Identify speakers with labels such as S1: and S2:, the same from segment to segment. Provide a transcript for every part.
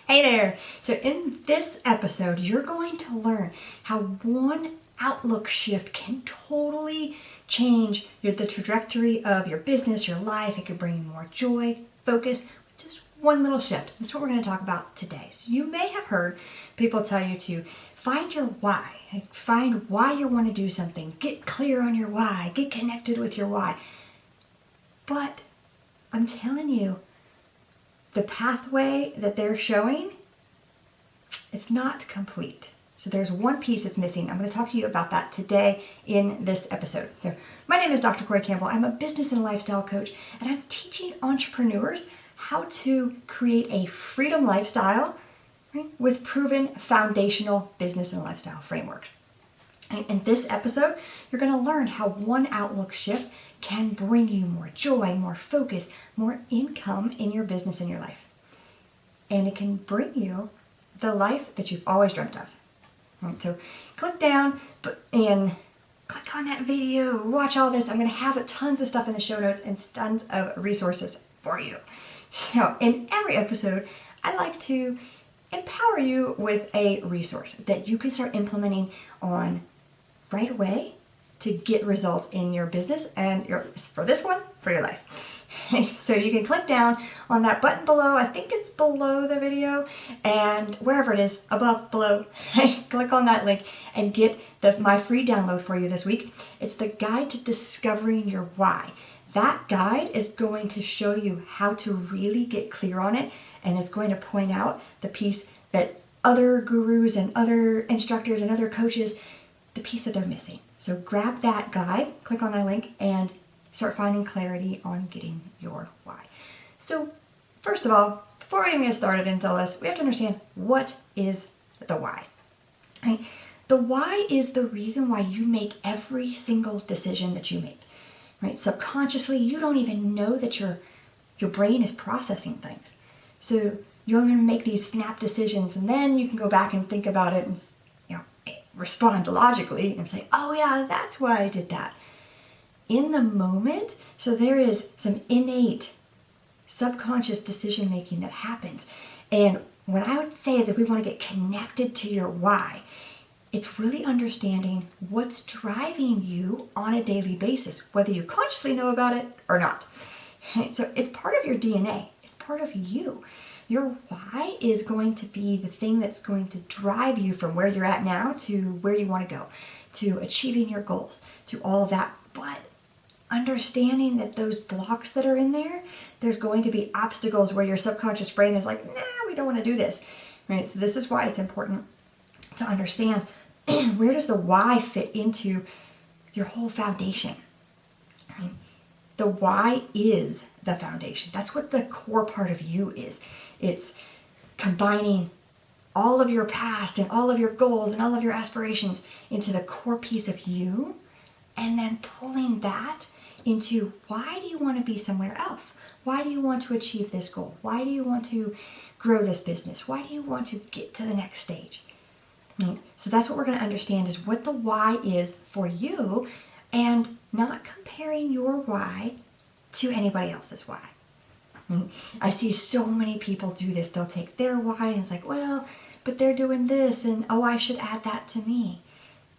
S1: Hey there! So in this episode, you're going to learn how one outlook shift can totally change the trajectory of your business, your life. It could bring you more joy, focus, just one little shift. That's what we're going to talk about today. So you may have heard people tell you to find your why. Find why you want to do something. Get clear on your why. Get connected with your why. But I'm telling you, the pathway that they're showing, it's not complete. So there's one piece that's missing. I'm going to talk to you about that today in this episode. So my name is Dr. Cori Campbell. I'm a business and lifestyle coach, and I'm teaching entrepreneurs how to create a freedom lifestyle, right, with proven foundational business and lifestyle frameworks. In this episode, you're going to learn how one outlook shift can bring you more joy, more focus, more income in your business and your life. And it can bring you the life that you've always dreamt of. Right, so click down and click on that video, watch all this. I'm going to have tons of stuff in the show notes and tons of resources for you. So in every episode, I like to empower you with a resource that you can start implementing on right away to get results in your business and for this one, for your life. So you can click down on that button below. I think it's below the video, and wherever it is, above, below, click on that link and get my free download for you this week. It's the guide to discovering your why. That guide is going to show you how to really get clear on it, and it's going to point out the piece that other gurus and other instructors and other coaches, the piece that they're missing. So grab that guide, click on that link, and start finding clarity on getting your why. So first of all, before we even get started into this, we have to understand, what is the why? Right? The why is the reason why you make every single decision that you make. Right? Subconsciously, you don't even know that your brain is processing things. So you're going to make these snap decisions, and then you can go back and think about it and respond logically and say, oh yeah, that's why I did that. In the moment, so there is some innate subconscious decision making that happens. And when I would say that we want to get connected to your why, it's really understanding what's driving you on a daily basis, whether you consciously know about it or not. So it's part of your DNA. It's part of you. Your why is going to be the thing that's going to drive you from where you're at now to where you want to go, to achieving your goals, to all of that. But understanding that those blocks that are in there, there's going to be obstacles where your subconscious brain is like, nah, we don't want to do this. Right? So this is why it's important to understand where does the why fit into your whole foundation. Right? The why is the foundation. That's what the core part of you is. It's combining all of your past and all of your goals and all of your aspirations into the core piece of you, and then pulling that into, why do you want to be somewhere else? Why do you want to achieve this goal? Why do you want to grow this business? Why do you want to get to the next stage? Right? So that's what we're going to understand, is what the why is for you, and not comparing your why to anybody else's why. I see so many people do this. They'll take their why and it's like, well, but they're doing this, and oh, I should add that to me.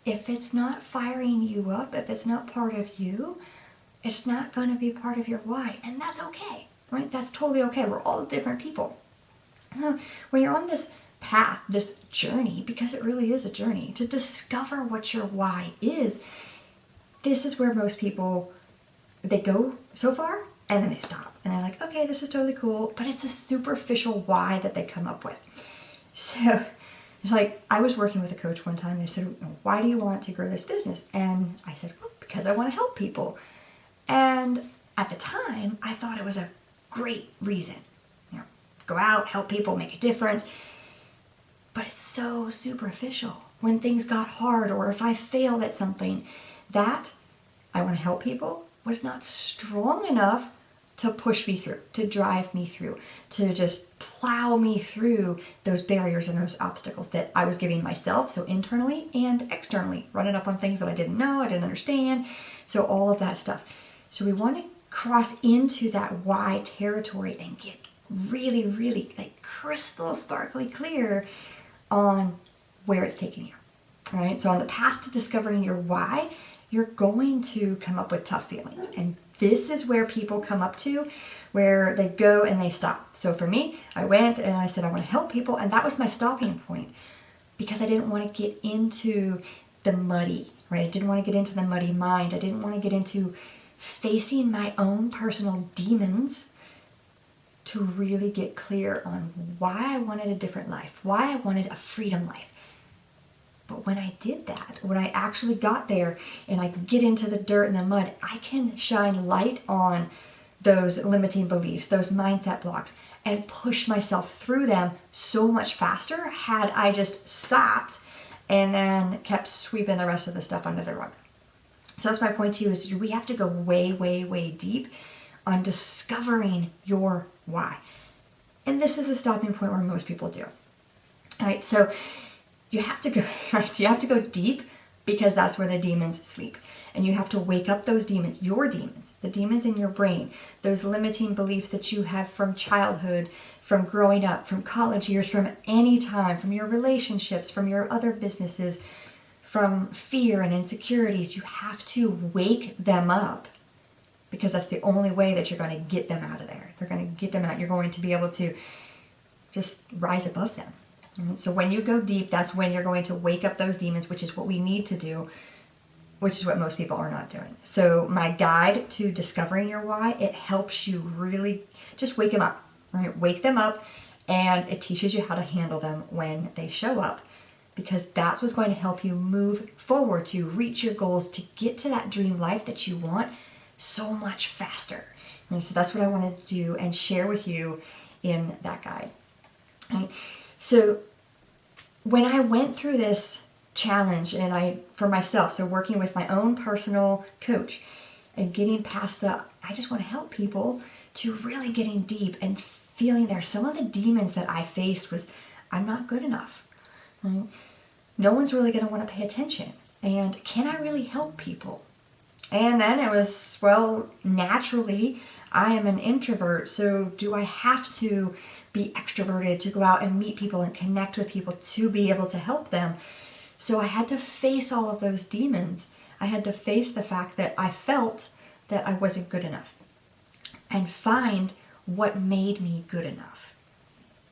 S1: If it's not firing you up, if it's not part of you, it's not going to be part of your why. And that's okay, right? That's totally okay. We're all different people. So when you're on this path, this journey, because it really is a journey, to discover what your why is, this is where most people, they go so far and then they stop. And they're like, okay, this is totally cool, but it's a superficial why that they come up with. So it's like, I was working with a coach one time. They said, why do you want to grow this business? And I said, well, because I want to help people. And at the time, I thought it was a great reason. Go out, help people, make a difference. But it's so superficial. When things got hard, or if I failed at something, that I want to help people was not strong enough to push me through, to drive me through, to just plow me through those barriers and those obstacles that I was giving myself, so internally and externally, running up on things that I didn't know, I didn't understand, so all of that stuff. So we want to cross into that why territory and get really, really like crystal sparkly clear on where it's taking you. All right. So on the path to discovering your why, you're going to come up with tough feelings. And this is where people come up to, where they go and they stop. So for me, I went and I said, I want to help people. And that was my stopping point, because I didn't want to get into the muddy, right? I didn't want to get into the muddy mind. I didn't want to get into facing my own personal demons to really get clear on why I wanted a different life, why I wanted a freedom life. But when I did that, when I actually got there and I could get into the dirt and the mud, I can shine light on those limiting beliefs, those mindset blocks, and push myself through them so much faster had I just stopped and then kept sweeping the rest of the stuff under the rug. So that's my point to you, is we have to go way, way, way deep on discovering your why. And this is a stopping point where most people do. All right, so you have to go, right? You have to go deep, because that's where the demons sleep. And you have to wake up those demons, your demons, the demons in your brain, those limiting beliefs that you have from childhood, from growing up, from college years, from any time, from your relationships, from your other businesses, from fear and insecurities. You have to wake them up, because that's the only way that you're going to get them out of there. They're going to get them out. You're going to be able to just rise above them. So when you go deep, that's when you're going to wake up those demons, which is what we need to do, which is what most people are not doing. So my guide to discovering your why, it helps you really just wake them up, right? Wake them up, and it teaches you how to handle them when they show up, because that's what's going to help you move forward to reach your goals, to get to that dream life that you want so much faster. And so that's what I want to do and share with you in that guide. Right? So when I went through this challenge, and for myself, so working with my own personal coach and getting past I just want to help people, to really getting deep and feeling there. Some of the demons that I faced was, I'm not good enough. Right? No one's really going to want to pay attention. And can I really help people? And then it was, well, naturally, I am an introvert, so do I have to be extroverted to go out and meet people and connect with people to be able to help them? So I had to face all of those demons. I had to face the fact that I felt that I wasn't good enough, and find what made me good enough.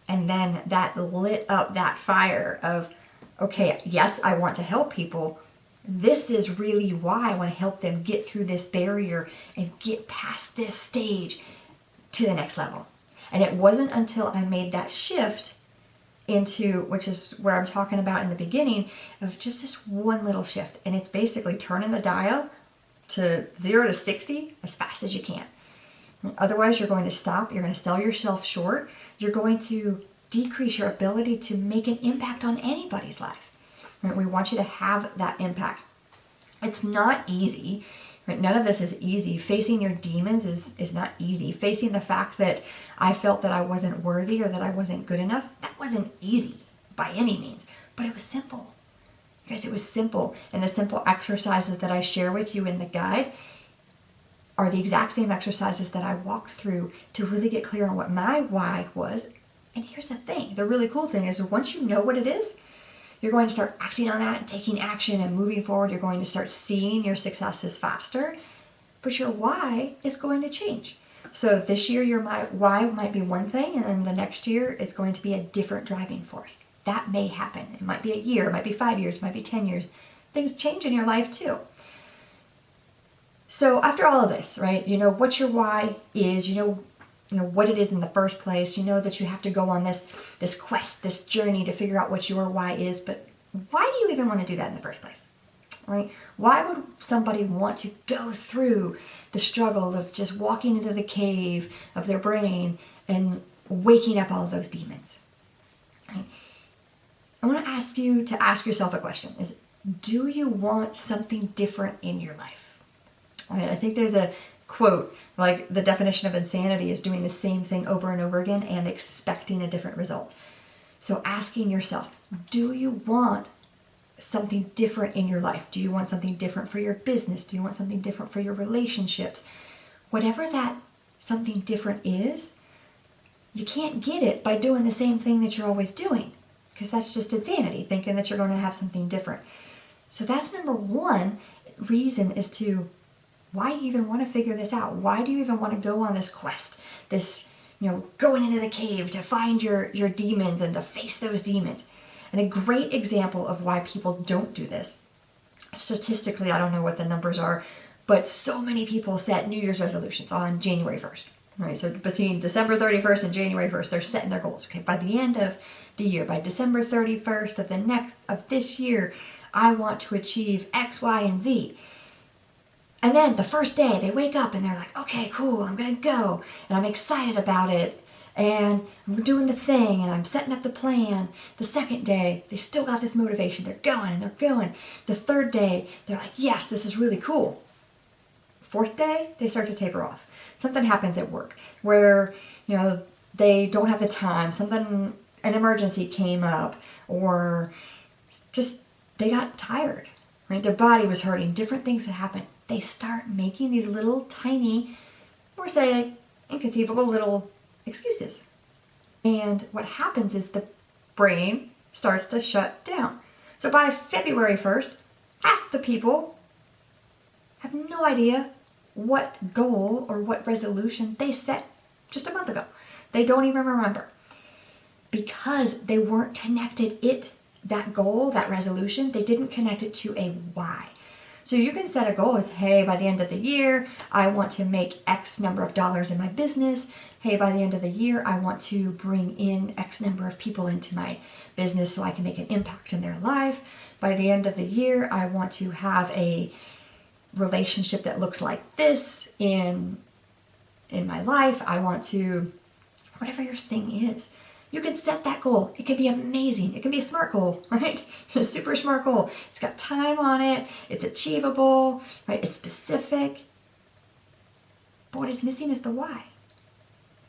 S1: And then that lit up that fire of, okay, yes, I want to help people. This is really why I want to help them get through this barrier and get past this stage to the next level. And it wasn't until I made that shift into, which is where I'm talking about in the beginning, of just this one little shift. And it's basically turning the dial to 0 to 60 as fast as you can. Otherwise, you're going to stop. You're going to sell yourself short. You're going to decrease your ability to make an impact on anybody's life. Right? We want you to have that impact. It's not easy. Right? None of this is easy. Facing your demons is not easy. Facing the fact that I felt that I wasn't worthy or that I wasn't good enough, that wasn't easy by any means. But it was simple. You guys, it was simple. And the simple exercises that I share with you in the guide are the exact same exercises that I walked through to really get clear on what my why was. And here's the thing. The really cool thing is, once you know what it is, you're going to start acting on that and taking action and moving forward. You're going to start seeing your successes faster, but your why is going to change. So this year, your why might be one thing, and then the next year, it's going to be a different driving force. That may happen. It might be a year, it might be 5 years, it might be 10 years. Things change in your life too. So after all of this, right, you know what your why is, you know what it is in the first place. You know that you have to go on this quest, this journey to figure out what your why is. But why do you even want to do that in the first place? Right? Why would somebody want to go through the struggle of just walking into the cave of their brain and waking up all of those demons? Right? I want to ask you to ask yourself a question. Is, do you want something different in your life? Right? I think there's a quote, like, the definition of insanity is doing the same thing over and over again and expecting a different result. So asking yourself, do you want something different in your life? Do you want something different for your business? Do you want something different for your relationships? Whatever that something different is, you can't get it by doing the same thing that you're always doing, because that's just insanity, thinking that you're going to have something different. So that's number one reason as to why you even want to figure this out. Why do you even want to go on this quest? This, going into the cave to find your demons and to face those demons. And a great example of why people don't do this, statistically, I don't know what the numbers are, but so many people set New Year's resolutions on January 1st. Right? So between December 31st and January 1st, they're setting their goals. Okay, by the end of the year, by December 31st of this year, I want to achieve X, Y, and Z. And then the first day they wake up and they're like, okay, cool, I'm going to go. And I'm excited about it. And I'm doing the thing and I'm setting up the plan. The second day, they still got this motivation. They're going and they're going. The third day, they're like, yes, this is really cool. Fourth day, they start to taper off. Something happens at work where, they don't have the time. An emergency came up, or just they got tired, right? Their body was hurting. Different things that happen. They start making these little tiny, or say inconceivable little excuses. And what happens is the brain starts to shut down. So by February 1st, half the people have no idea what goal or what resolution they set just a month ago. They don't even remember, because they weren't connected that goal, that resolution, they didn't connect it to a why. So you can set a goal as, hey, by the end of the year, I want to make X number of dollars in my business. Hey, by the end of the year, I want to bring in X number of people into my business so I can make an impact in their life. By the end of the year, I want to have a relationship that looks like this in my life. I want to, whatever your thing is. You can set that goal. It can be amazing. It can be a SMART goal, right? A super SMART goal. It's got time on it. It's achievable, right? It's specific. But what it's missing is the why.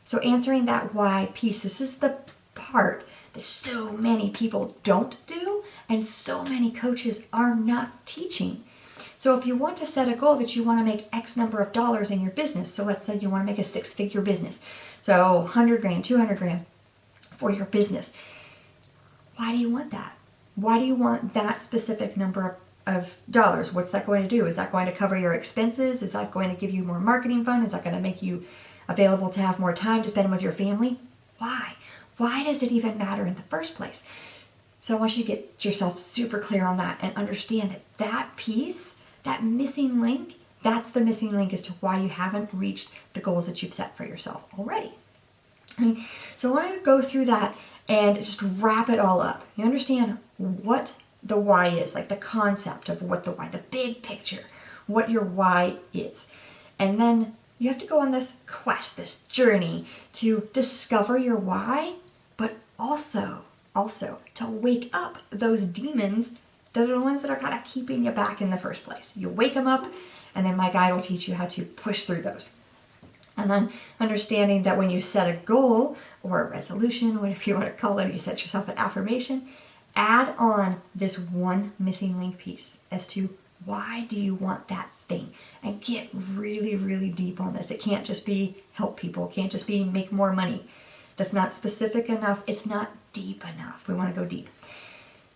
S1: So answering that why piece, this is the part that so many people don't do and so many coaches are not teaching. So if you want to set a goal that you want to make X number of dollars in your business, so let's say you want to make a 6-figure business, so 100 grand, 200 grand, for your business. Why do you want that? Why do you want that specific number of dollars? What's that going to do? Is that going to cover your expenses? Is that going to give you more marketing fund? Is that going to make you available to have more time to spend with your family? Why? Why does it even matter in the first place? So I want you to get yourself super clear on that and understand that that piece, that missing link, that's the missing link as to why you haven't reached the goals that you've set for yourself already. So I want to go through that and just wrap it all up. You understand what the why is, like the concept of what the why, the big picture, what your why is. And then you have to go on this quest, this journey to discover your why, but also to wake up those demons that are the ones that are kind of keeping you back in the first place. You wake them up, and then my guide will teach you how to push through those. And then understanding that when you set a goal or a resolution, whatever you want to call it, you set yourself an affirmation, add on this one missing link piece as to why do you want that thing, and get really, really deep on this. It can't just be help people. It can't just be make more money. That's not specific enough. It's not deep enough. We want to go deep.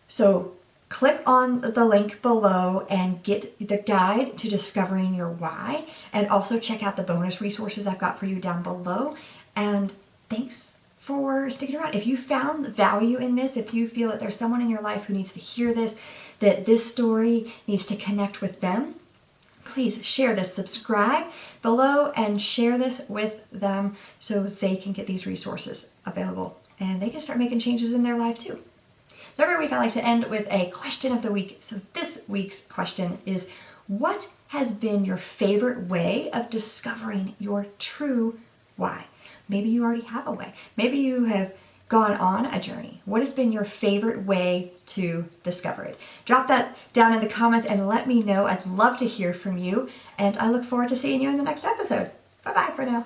S1: So click on the link below and get the guide to discovering your why, and also check out the bonus resources I've got for you down below. And thanks for sticking around. If you found value in this, if you feel that there's someone in your life who needs to hear this, that this story needs to connect with them, please share this, subscribe below and share this with them so they can get these resources available and they can start making changes in their life too. So every week I like to end with a question of the week. So this week's question is, what has been your favorite way of discovering your true why? Maybe you already have a way. Maybe you have gone on a journey. What has been your favorite way to discover it? Drop that down in the comments and let me know. I'd love to hear from you, and I look forward to seeing you in the next episode. Bye-bye for now.